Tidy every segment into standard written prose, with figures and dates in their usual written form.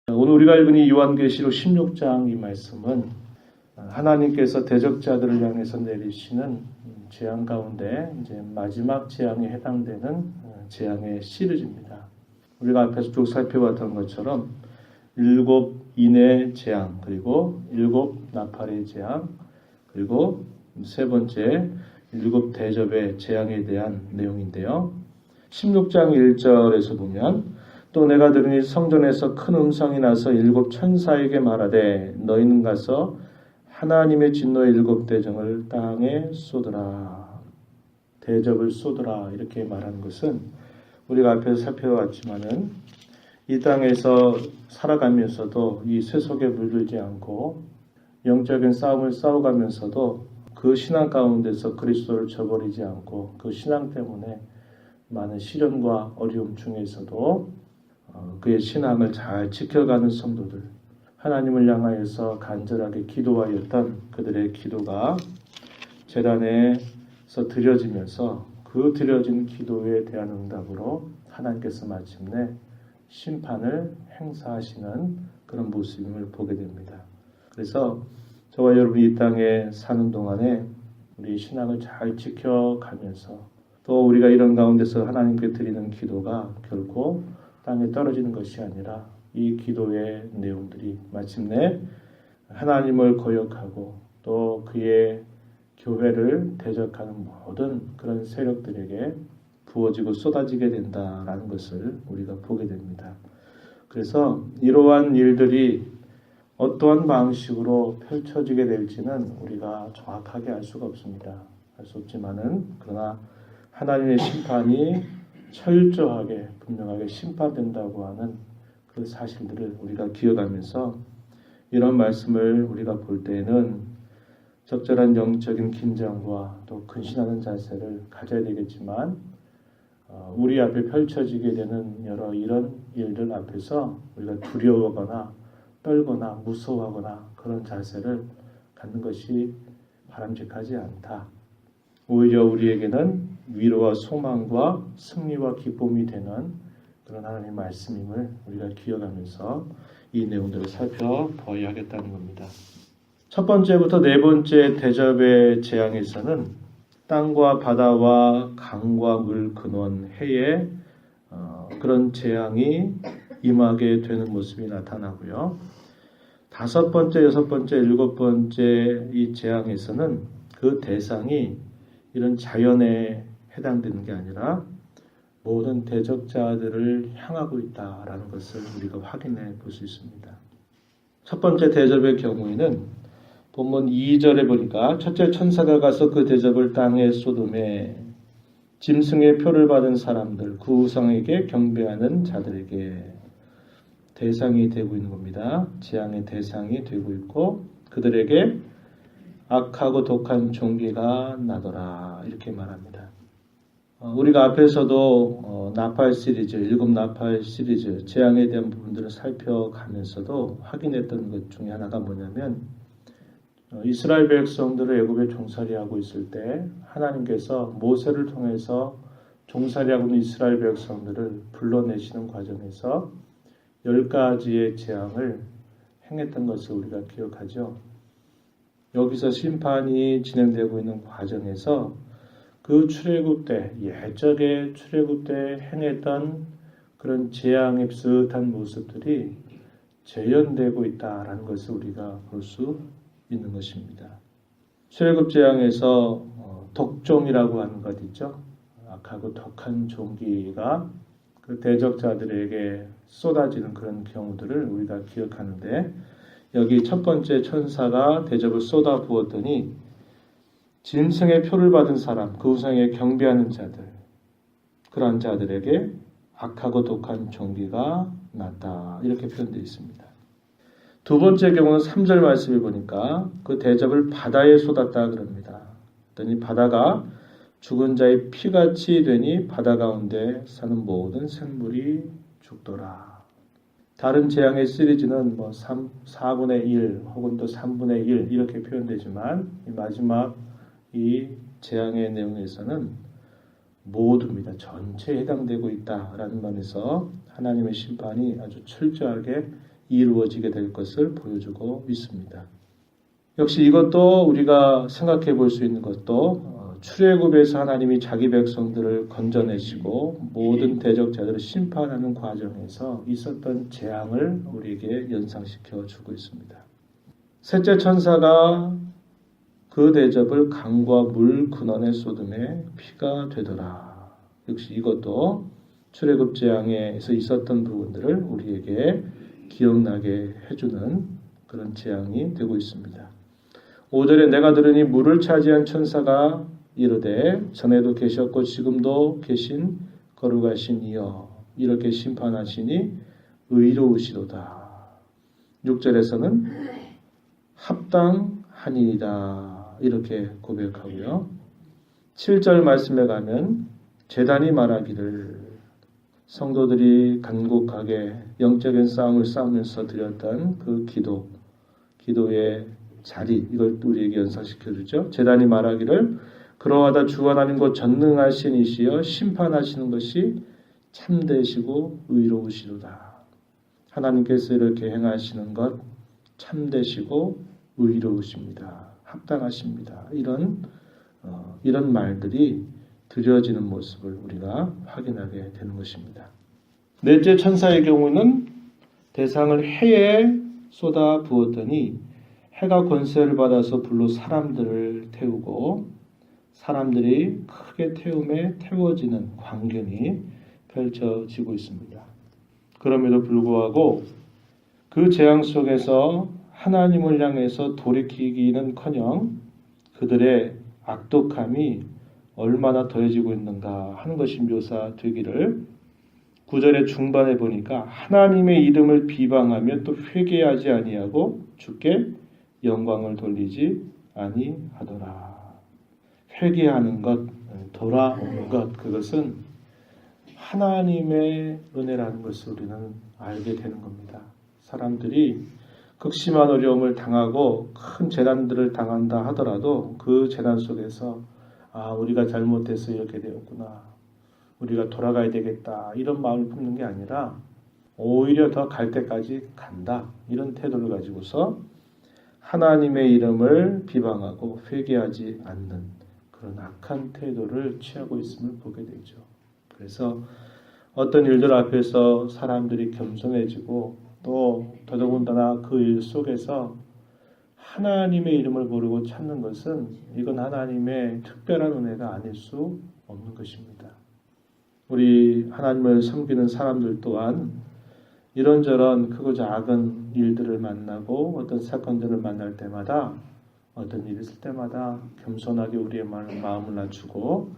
오늘 우리가 읽은 이 요한계시록 16장 이 말씀은 하나님께서 대적자들을 향해서 내리시는 재앙 가운데 이제 마지막 재앙에 해당되는 재앙의 시리즈입니다. 우리가 앞에서 쭉 살펴봤던 것처럼 7인의 재앙, 그리고 7 나팔의 재앙, 그리고 세 번째 7 대접의 재앙에 대한 내용인데요. 16장 1절에서 보면 또 내가 들으니 성전에서 큰 음성이 나서 7 천사에게 말하되 너희는 가서 하나님의 진노의 7 대접을 땅에 쏟으라. 대접을 쏟으라 이렇게 말하는 것은 우리가 앞에서 살펴봤지만은 이 땅에서 살아가면서도 이 세속에 물들지 않고 영적인 싸움을 싸워가면서도 그 신앙 가운데서 그리스도를 저버리지 않고 그 신앙 때문에 많은 시련과 어려움 중에서도 그의 신앙을 잘 지켜가는 성도들, 하나님을 향하여서 간절하게 기도하였던 그들의 기도가 제단에서 드려지면서 그 드려진 기도에 대한 응답으로 하나님께서 마침내 심판을 행사하시는 그런 모습임을 보게 됩니다. 그래서 저와 여러분이 이 땅에 사는 동안에 우리 신앙을 잘 지켜가면서 또 우리가 이런 가운데서 하나님께 드리는 기도가 결코 땅에 떨어지는 것이 아니라 이 기도의 내용들이 마침내 하나님을 거역하고 또 그의 교회를 대적하는 모든 그런 세력들에게 부어지고 쏟아지게 된다라는 것을 우리가 보게 됩니다. 그래서 이러한 일들이 어떠한 방식으로 펼쳐지게 될지는 우리가 정확하게 알 수가 없습니다. 알 수 없지만은 그러나 하나님의 심판이 철저하게 분명하게 심판된다고 하는 그 사실들을 우리가 기억하면서 이런 말씀을 우리가 볼 때에는 적절한 영적인 긴장과 또 근신하는 자세를 가져야 되겠지만 우리 앞에 펼쳐지게 되는 여러 이런 일들 앞에서 우리가 두려워하거나 떨거나 무서워하거나 그런 자세를 갖는 것이 바람직하지 않다. 오히려 우리에게는 위로와 소망과 승리와 기쁨이 되는 그런 하나님의 말씀임을 우리가 기억하면서 이 내용들을 살펴봐야 하겠다는 겁니다. 첫 번째부터 네 번째 대접의 재앙에서는 땅과 바다와 강과 물 근원 해에 그런 재앙이 임하게 되는 모습이 나타나고요. 다섯 번째, 여섯 번째, 일곱 번째 이 재앙에서는 그 대상이 이런 자연에 해당되는 게 아니라 모든 대적자들을 향하고 있다라는 것을 우리가 확인해 볼 수 있습니다. 첫 번째 대접의 경우에는 본문 2절에 보니까 첫째 천사가 가서 그 대접을 땅에 쏟음에 짐승의 표를 받은 사람들, 그 우상에게 경배하는 자들에게 대상이 되고 있는 겁니다. 재앙의 대상이 되고 있고 그들에게 악하고 독한 종기가 나더라 이렇게 말합니다. 우리가 앞에서도 나팔 시리즈, 7 나팔 시리즈 재앙에 대한 부분들을 살펴가면서도 확인했던 것 중에 하나가 뭐냐면 이스라엘 백성들을 애굽에 종살이하고 있을 때 하나님께서 모세를 통해서 종살이하고 있는 이스라엘 백성들을 불러내시는 과정에서 10가지의 재앙을 행했던 것을 우리가 기억하죠. 여기서 심판이 진행되고 있는 과정에서 그 출애굽 때, 예적의 출애굽 때 행했던 그런 재앙의 비슷한 모습들이 재현되고 있다라는 것을 우리가 볼 수 있는 것입니다. 출애굽 재앙에서 독종이라고 하는 것 있죠. 악하고 독한 종기가 그 대적자들에게 쏟아지는 그런 경우들을 우리가 기억하는데 여기 첫 번째 천사가 대접을 쏟아 부었더니 짐승의 표를 받은 사람, 그 우상에 경배하는 자들, 그러한 자들에게 악하고 독한 종기가 났다. 이렇게 표현되어 있습니다. 두 번째 경우는 3절 말씀을 보니까 그 대접을 바다에 쏟았다 그럽니다. 그랬더니 바다가 죽은 자의 피같이 되니 바다 가운데 사는 모든 생물이 죽더라. 다른 재앙의 시리즈는 4분의 1 혹은 또 3분의 1 이렇게 표현되지만 이 마지막 이 재앙의 내용에서는 모두입니다. 전체에 해당되고 있다라는 면에서 하나님의 심판이 아주 철저하게 이루어지게 될 것을 보여주고 있습니다. 역시 이것도 우리가 생각해 볼 수 있는 것도 출애굽에서 하나님이 자기 백성들을 건져내시고 모든 대적자들을 심판하는 과정에서 있었던 재앙을 우리에게 연상시켜 주고 있습니다. 셋째 천사가 그 대접을 강과 물 근원에 쏟음에 피가 되더라. 역시 이것도 출애굽 재앙에서 있었던 부분들을 우리에게 기억나게 해주는 그런 재앙이 되고 있습니다. 5절에 내가 들으니 물을 차지한 천사가 이르되 전에도 계셨고 지금도 계신 거룩하신 이여 이렇게 심판하시니 의로우시도다. 6절에서는 합당하니이다 이렇게 고백하고요. 7절 말씀에 가면 제단이 말하기를 성도들이 간곡하게 영적인 싸움을 싸우면서 드렸던 그 기도의 자리 이걸 우리에게 연상시켜 주죠. 제단이 말하기를 그러하다 주 하나님 곧 전능하신 이시여 심판하시는 것이 참되시고 의로우시도다. 하나님께서 이렇게 행하시는 것 참되시고 의로우십니다. 합당하십니다. 이런 말들이 드려지는 모습을 우리가 확인하게 되는 것입니다. 넷째 천사의 경우는 대상을 해에 쏟아 부었더니 해가 권세를 받아서 불로 사람들을 태우고 사람들이 크게 태움에 태워지는 광경이 펼쳐지고 있습니다. 그럼에도 불구하고 그 재앙 속에서 하나님을 향해서 돌이키기는커녕 그들의 악독함이 얼마나 더해지고 있는가 하는 것이 묘사되기를 9절의 중반에 보니까 하나님의 이름을 비방하며 또 회개하지 아니하고 주께 영광을 돌리지 아니하더라. 회개하는 것, 돌아오는 것, 그것은 하나님의 은혜라는 것을 우리는 알게 되는 겁니다. 사람들이 극심한 어려움을 당하고 큰 재난들을 당한다 하더라도 그 재난 속에서 우리가 잘못해서 이렇게 되었구나. 우리가 돌아가야 되겠다. 이런 마음을 품는 게 아니라 오히려 더 갈 때까지 간다. 이런 태도를 가지고서 하나님의 이름을 비방하고 회개하지 않는 그런 악한 태도를 취하고 있음을 보게 되죠. 그래서 어떤 일들 앞에서 사람들이 겸손해지고 또 더더군다나 그 일 속에서 하나님의 이름을 모르고 찾는 것은 이건 하나님의 특별한 은혜가 아닐 수 없는 것입니다. 우리 하나님을 섬기는 사람들 또한 이런저런 크고 작은 일들을 만나고 어떤 사건들을 만날 때마다 어떤 일이 있을 때마다 겸손하게 우리의 마음을 낮추고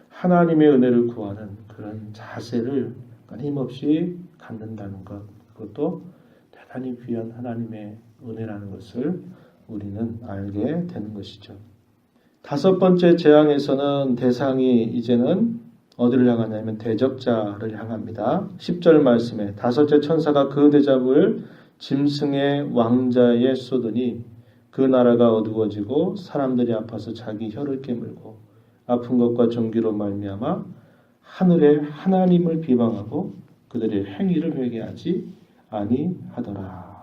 하나님의 은혜를 구하는 그런 자세를 끊임없이 갖는다는 것, 그것도 대단히 귀한 하나님의 은혜라는 것을 우리는 알게 되는 것이죠. 다섯 번째 재앙에서는 대상이 이제는 어디를 향하냐면 대적자를 향합니다. 10절 말씀에 다섯째 천사가 그 대접을 짐승의 왕자에 쏟으니 그 나라가 어두워지고 사람들이 아파서 자기 혀를 깨물고 아픈 것과 종기로 말미암아 하늘의 하나님을 비방하고 그들의 행위를 회개하지 아니하더라.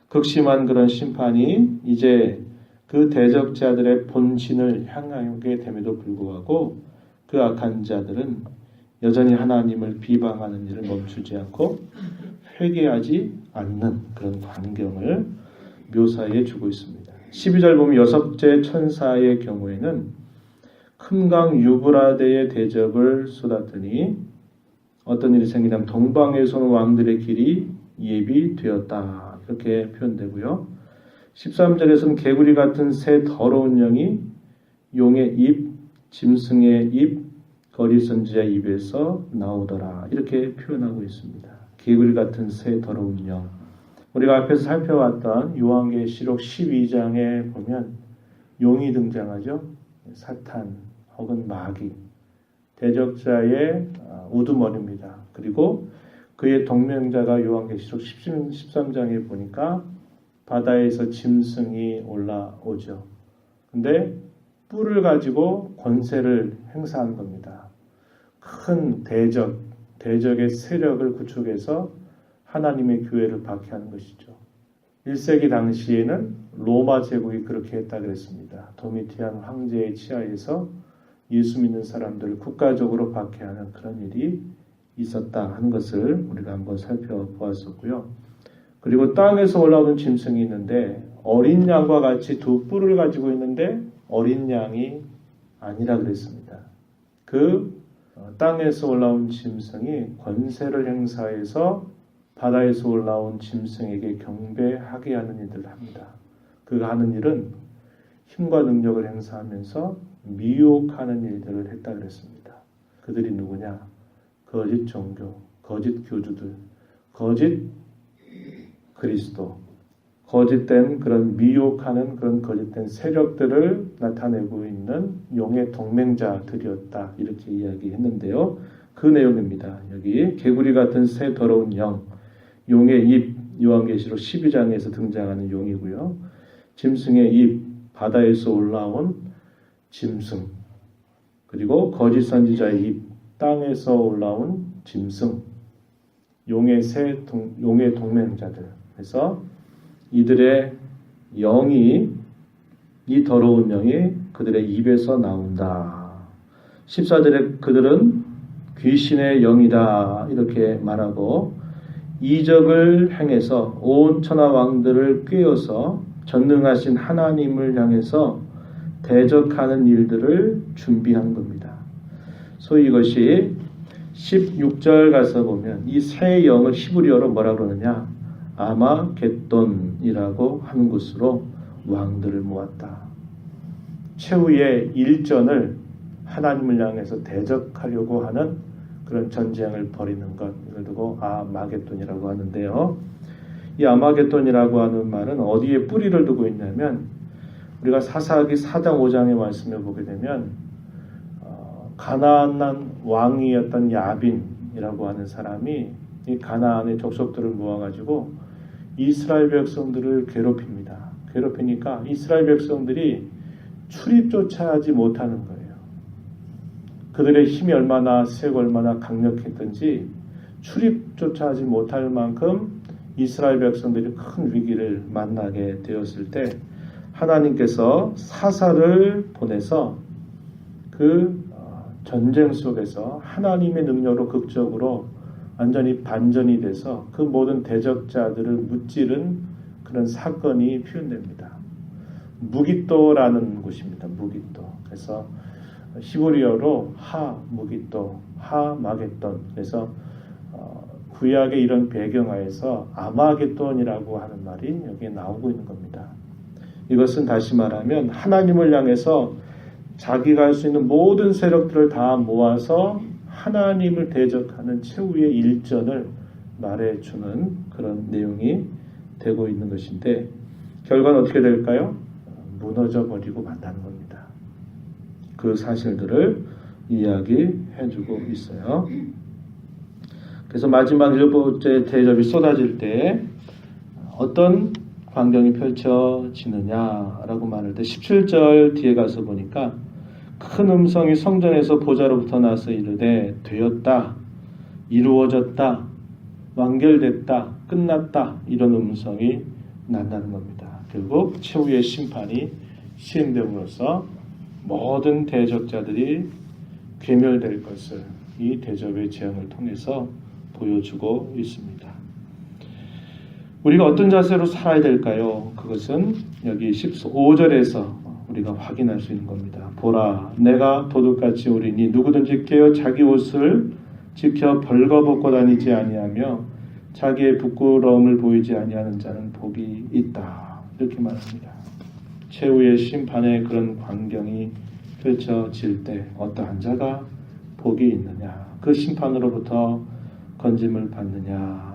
극심한 그런 심판이 이제 그 대적자들의 본신을 향하게 됨에도 불구하고 그 악한 자들은 여전히 하나님을 비방하는 일을 멈추지 않고 회개하지 않는 그런 광경을 묘사해 주고 있습니다. 12절 보면 여섯째 천사의 경우에는 큰 강 유브라데의 대접을 쏟았더니 어떤 일이 생기냐면 동방에서 온 왕들의 길이 예비되었다. 이렇게 표현되고요. 13절에서는 개구리 같은 새 더러운 영이 용의 입, 짐승의 입, 거리 선지자의 입에서 나오더라. 이렇게 표현하고 있습니다. 개구리 같은 새 더러운 영. 우리가 앞에서 살펴왔던 요한계시록 12장에 보면 용이 등장하죠. 사탄 혹은 마귀. 대적자의 우두머리입니다. 그리고 그의 동명자가 요한계시록 13장에 보니까 바다에서 짐승이 올라오죠. 근데 뿔을 가지고 권세를 행사한 겁니다. 큰 대적의 세력을 구축해서 하나님의 교회를 박해하는 것이죠. 1세기 당시에는 로마 제국이 그렇게 했다 그랬습니다. 도미티안 황제의 치하에서 예수 믿는 사람들을 국가적으로 박해하는 그런 일이 있었다 하는 것을 우리가 한번 살펴보았었고요. 그리고 땅에서 올라오는 짐승이 있는데 어린 양과 같이 두 뿔을 가지고 있는데 어린 양이 아니라 그랬습니다. 그 땅에서 올라온 짐승이 권세를 행사해서 바다에서 올라온 짐승에게 경배하게 하는 일들을 합니다. 그가 하는 일은 힘과 능력을 행사하면서 미혹하는 일들을 했다 그랬습니다. 그들이 누구냐? 거짓 종교, 거짓 교주들, 거짓 그리스도, 거짓된 그런 미혹하는 그런 거짓된 세력들을 나타내고 있는 용의 동맹자들이었다. 이렇게 이야기했는데요. 그 내용입니다. 여기 개구리 같은 새 더러운 영, 용의 입, 요한계시록 12장에서 등장하는 용이고요. 짐승의 입, 바다에서 올라온 짐승, 그리고 거짓 선지자의 입, 땅에서 올라온 짐승, 용의 동맹자들. 그래서 이들의 영이, 이 더러운 영이 그들의 입에서 나온다. 14절에 그들은 귀신의 영이다 이렇게 말하고 이적을 행해서 온 천하 왕들을 꾀어서 전능하신 하나님을 향해서 대적하는 일들을 준비한 겁니다. 소위 이것이 16절 가서 보면 이 새 영을 히브리어로 뭐라 그러느냐? 아마겟돈이라고 하는 곳으로 왕들을 모았다. 최후의 일전을 하나님을 향해서 대적하려고 하는 그런 전쟁을 벌이는 것, 이걸 두고 아마겟돈이라고 하는데요. 이 아마겟돈이라고 하는 말은 어디에 뿌리를 두고 있냐면 우리가 사사기 4장 5장의 말씀을 보게 되면 가나안 왕이었던 야빈이라고 하는 사람이 이 가나안의 족속들을 모아가지고 이스라엘 백성들을 괴롭힙니다. 괴롭히니까 이스라엘 백성들이 출입조차 하지 못하는 거예요. 그들의 힘이 얼마나 세고 얼마나 강력했던지 출입조차 하지 못할 만큼 이스라엘 백성들이 큰 위기를 만나게 되었을 때 하나님께서 사사를 보내서 그 전쟁 속에서 하나님의 능력으로 극적으로 완전히 반전이 돼서 그 모든 대적자들을 무찌른 그런 사건이 표현됩니다. 무기또라는 곳입니다. 무기또. 그래서 히브리어로 하무기또, 하마겟돈. 그래서 구약의 이런 배경하에서 아마겟돈이라고 하는 말이 여기에 나오고 있는 겁니다. 이것은 다시 말하면 하나님을 향해서 자기가 할 수 있는 모든 세력들을 다 모아서 하나님을 대적하는 최후의 일전을 말해주는 그런 내용이 되고 있는 것인데 결과는 어떻게 될까요? 무너져 버리고 만다는 겁니다. 그 사실들을 이야기해주고 있어요. 그래서 마지막 7번째 대접이 쏟아질 때 어떤 광경이 펼쳐지느냐라고 말할 때 17절 뒤에 가서 보니까 큰 음성이 성전에서 보좌로부터 나서 이르되 되었다, 이루어졌다, 완결됐다, 끝났다 이런 음성이 난다는 겁니다. 결국 최후의 심판이 시행됨으로써 모든 대적자들이 괴멸될 것을 이 대접의 재앙을 통해서 보여주고 있습니다. 우리가 어떤 자세로 살아야 될까요? 그것은 여기 15절에서 우리가 확인할 수 있는 겁니다. 보라, 내가 도둑같이 오리니 누구든지 깨어 자기 옷을 지켜 벌거벗고 다니지 아니하며 자기의 부끄러움을 보이지 아니하는 자는 복이 있다. 이렇게 말합니다. 최후의 심판의 그런 광경이 펼쳐질 때 어떠한 자가 복이 있느냐? 그 심판으로부터 건짐을 받느냐?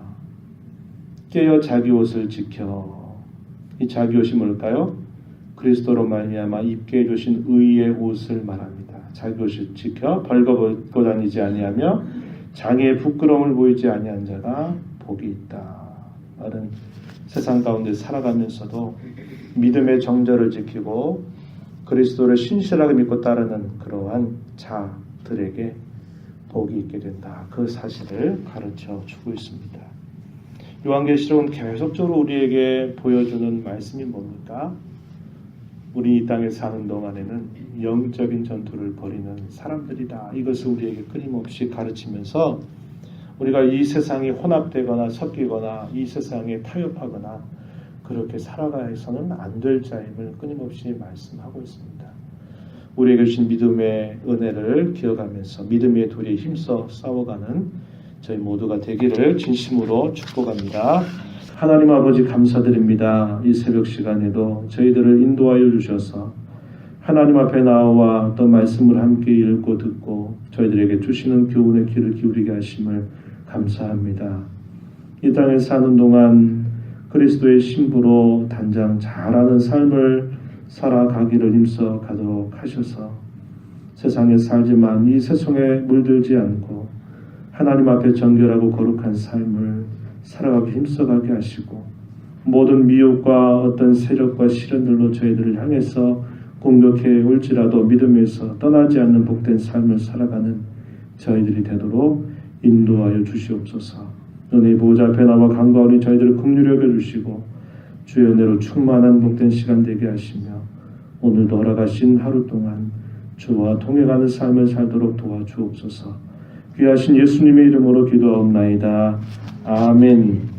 깨어 자기 옷을 지켜. 이 자기 옷이 뭘까요? 그리스도로 말미암아 입게 해주신 의의 옷을 말합니다. 자기 옷을 지켜 벌거벗고 다니지 아니하며 자기의 부끄러움을 보이지 아니한 자가 복이 있다. 말은 세상 가운데 살아가면서도 믿음의 정절을 지키고 그리스도를 신실하게 믿고 따르는 그러한 자들에게 복이 있게 된다. 그 사실을 가르쳐 주고 있습니다. 요한계시록은 계속적으로 우리에게 보여주는 말씀이 뭡니까? 우리 이 땅에 사는 동안에는 영적인 전투를 벌이는 사람들이다. 이것을 우리에게 끊임없이 가르치면서 우리가 이 세상에 혼합되거나 섞이거나 이 세상에 타협하거나 그렇게 살아가서는 안 될 자임을 끊임없이 말씀하고 있습니다. 우리에게 주신 믿음의 은혜를 기억하면서 믿음의 도리에 힘써 싸워가는 저희 모두가 되기를 진심으로 축복합니다. 하나님 아버지 감사드립니다. 이 새벽 시간에도 저희들을 인도하여 주셔서 하나님 앞에 나와 또 말씀을 함께 읽고 듣고 저희들에게 주시는 교훈의 귀를 기울이게 하심을 감사합니다. 이 땅에 사는 동안 그리스도의 신부로 단장 잘하는 삶을 살아가기를 힘써 가도록 하셔서 세상에 살지만 이 세상에 물들지 않고 하나님 앞에 정결하고 거룩한 삶을 살아가기 힘써가게 하시고 모든 미혹과 어떤 세력과 시련들로 저희들을 향해서 공격해 올지라도 믿음에서 떠나지 않는 복된 삶을 살아가는 저희들이 되도록 인도하여 주시옵소서. 은혜의 보호자 앞에 나와 간과하니 저희들을 긍휼히 여겨주시고 주의 은혜로 충만한 복된 시간 되게 하시며 오늘도 허락하신 하루 동안 주와 동행하는 삶을 살도록 도와주옵소서. 귀하신 예수님의 이름으로 기도하옵나이다. 아멘.